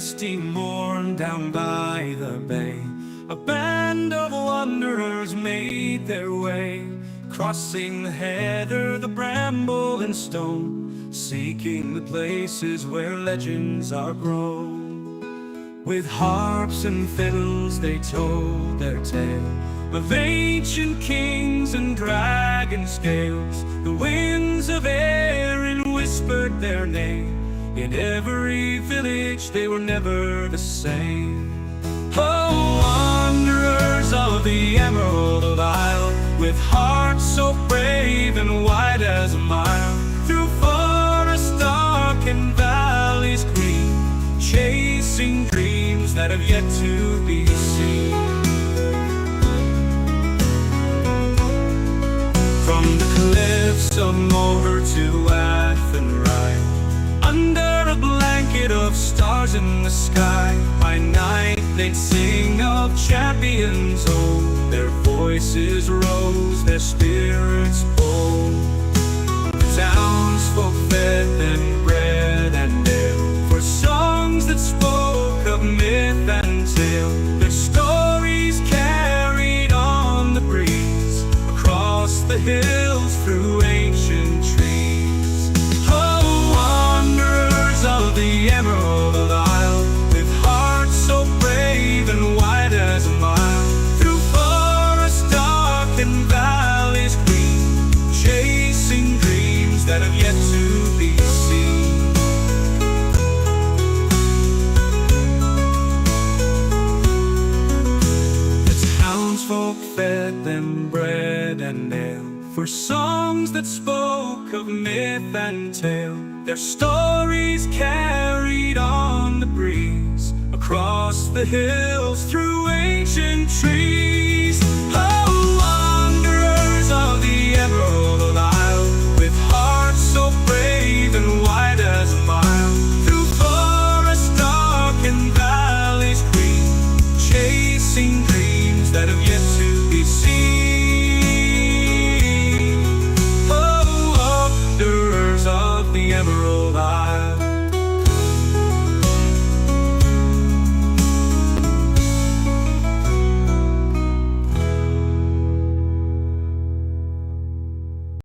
misty morn down by the bay, a band of wanderers made their way, crossing the heather, the bramble and stone, seeking the places where legends are grown. With harps and fiddles they told their tale of ancient kings and dragon scales. The winds of Erin whispered their name. In every village they were never the same. Oh, wanderers of the Emerald Isle, with hearts so brave and wide as a mile, through forests dark and valleys green, chasing dreams that have yet to be seen. From the cliffs of Moher to Athenry, under a blanket of stars in the sky, by night they'd sing of champions old. Their voices rose, their spirits bold. The townsfolk fed them bread and ale, for songs that spoke of myth and tale. Their stories carried on the breeze, across the hills through ancient trees. Oh, wanderers of the Emerald Isle, with hearts so brave and wide as a mile, through forests dark and valleys green, chasing dreams that have yet to be seen. The townsfolk fed them bread and ale, for songs that spoke of myth and tale. Their stories carried on the breeze, across the hills through ancient trees. Oh, wanderers of the Emerald Isle, with hearts so brave and wide as a mile, through forests dark and valleys green, chasing dreams that have yet to be seen. Oh, wanderers of the Emerald